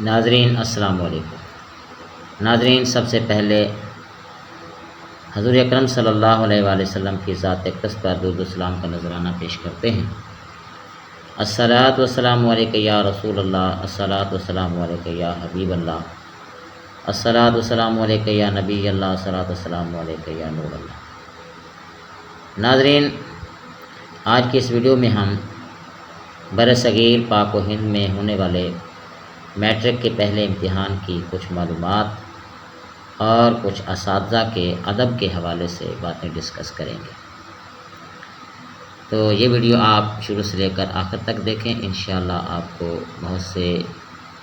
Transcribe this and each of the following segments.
ناظرین السلام علیکم۔ ناظرین، سب سے پہلے حضور اکرم صلی اللہ علیہ وآلہ وسلم کی ذات اقدس پر درود و سلام کا نذرانہ پیش کرتے ہیں۔ الصلاۃ والسلام علیک یا رسول اللہ، الصلاۃ والسلام علیک یا حبیب اللہ، الصلاۃ والسلام علیک یا نبی اللہ، الصلاۃ والسلام علیک یا نور اللہ۔ ناظرین، آج کی اس ویڈیو میں ہم برصغیر پاک و ہند میں ہونے والے میٹرک کے پہلے امتحان کی کچھ معلومات اور کچھ اساتذہ کے ادب کے حوالے سے باتیں ڈسکس کریں گے، تو یہ ویڈیو آپ شروع سے لے کر آخر تک دیکھیں۔ انشاءاللہ آپ کو بہت سے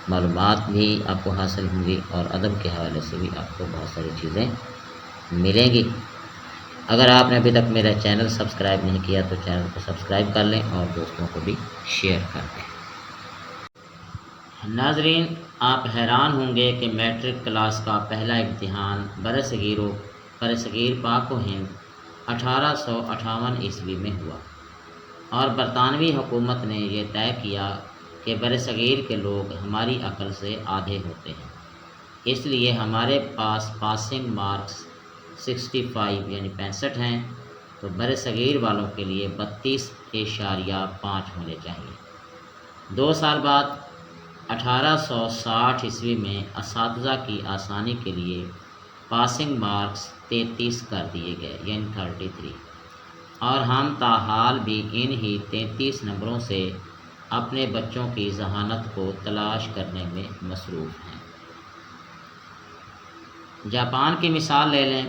معلومات بھی آپ کو حاصل ہوں گی اور ادب کے حوالے سے بھی آپ کو بہت ساری چیزیں ملیں گی۔ اگر آپ نے ابھی تک میرا چینل سبسکرائب نہیں کیا تو چینل کو سبسکرائب کر لیں اور دوستوں کو بھی شیئر کر دیں۔ ناظرین، آپ حیران ہوں گے کہ میٹرک کلاس کا پہلا امتحان برصغیر پاک و ہند 1858 عیسوی میں ہوا اور برطانوی حکومت نے یہ طے کیا کہ برصغیر کے لوگ ہماری عقل سے آدھے ہوتے ہیں، اس لیے ہمارے پاس پاسنگ مارکس 65 یعنی 65 ہیں، تو برصغیر والوں کے لیے 32.5 ہونے چاہیے۔ 2 سال بعد 1860 عیسوی میں اساتذہ کی آسانی کے لیے پاسنگ مارکس 33 کر دیے گئے یعنی 33، اور ہم تاحال بھی ان ہی 33 نمبروں سے اپنے بچوں کی ذہانت کو تلاش کرنے میں مصروف ہیں۔ جاپان کی مثال لے لیں،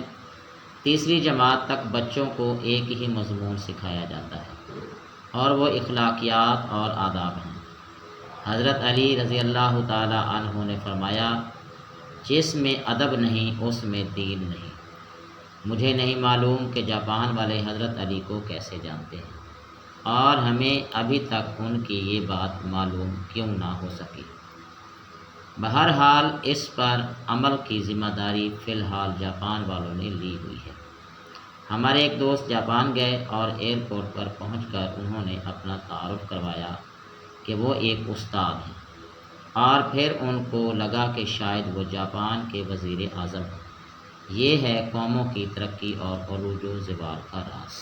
تیسری جماعت تک بچوں کو ایک ہی مضمون سکھایا جاتا ہے اور وہ اخلاقیات اور آداب ہیں۔ حضرت علی رضی اللہ تعالی عنہ نے فرمایا، جس میں ادب نہیں اس میں دین نہیں۔ مجھے نہیں معلوم کہ جاپان والے حضرت علی کو کیسے جانتے ہیں اور ہمیں ابھی تک ان کی یہ بات معلوم کیوں نہ ہو سکی۔ بہرحال اس پر عمل کی ذمہ داری فی الحال جاپان والوں نے لی ہوئی ہے۔ ہمارے ایک دوست جاپان گئے اور ایئرپورٹ پر پہنچ کر انہوں نے اپنا تعارف کروایا کہ وہ ایک استاد ہیں، اور پھر ان کو لگا کہ شاید وہ جاپان کے وزیر اعظم ہیں۔ یہ ہے قوموں کی ترقی اور عروج و زوال کا راز۔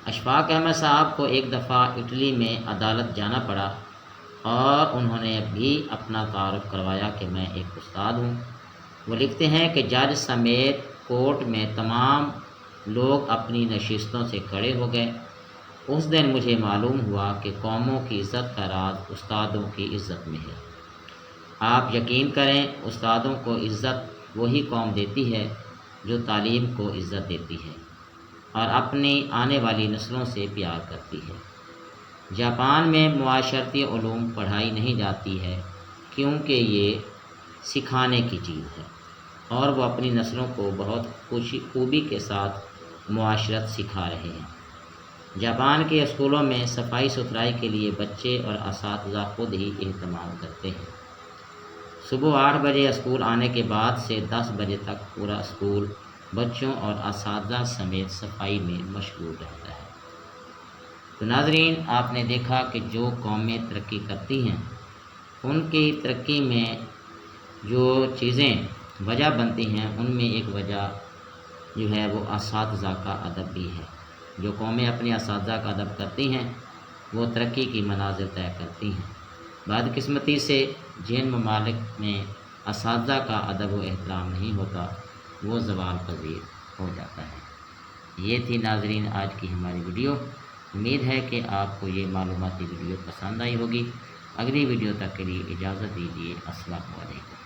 اشفاق احمد صاحب کو ایک دفعہ اٹلی میں عدالت جانا پڑا اور انہوں نے بھی اپنا تعارف کروایا کہ میں ایک استاد ہوں۔ وہ لکھتے ہیں کہ جج سمیت کورٹ میں تمام لوگ اپنی نشستوں سے کھڑے ہو گئے۔ اس دن مجھے معلوم ہوا کہ قوموں کی عزت کا راز استادوں کی عزت میں ہے۔ آپ یقین کریں، استادوں کو عزت وہی قوم دیتی ہے جو تعلیم کو عزت دیتی ہے اور اپنی آنے والی نسلوں سے پیار کرتی ہے۔ جاپان میں معاشرتی علوم پڑھائی نہیں جاتی ہے کیونکہ یہ سکھانے کی چیز ہے اور وہ اپنی نسلوں کو بہت خوبی کے ساتھ معاشرت سکھا رہے ہیں۔ جاپان کے اسکولوں میں صفائی ستھرائی کے لیے بچے اور اساتذہ خود ہی اہتمام کرتے ہیں۔ صبح 8 بجے اسکول آنے کے بعد سے 10 بجے تک پورا اسکول بچوں اور اساتذہ سمیت صفائی میں مشغول رہتا ہے۔ تو ناظرین، آپ نے دیکھا کہ جو قومیں ترقی کرتی ہیں ان کی ترقی میں جو چیزیں وجہ بنتی ہیں ان میں ایک وجہ جو ہے وہ اساتذہ کا ادب بھی ہے۔ جو قومیں اپنے اساتذہ کا ادب کرتی ہیں وہ ترقی کی منازل طے کرتی ہیں۔ بدقسمتی سے جن ممالک میں اساتذہ کا ادب و احترام نہیں ہوتا وہ زوال پذیر ہو جاتا ہے۔ یہ تھی ناظرین آج کی ہماری ویڈیو۔ امید ہے کہ آپ کو یہ معلوماتی ویڈیو پسند آئی ہوگی۔ اگلی ویڈیو تک کے لیے اجازت دیجیے۔ السلام علیکم۔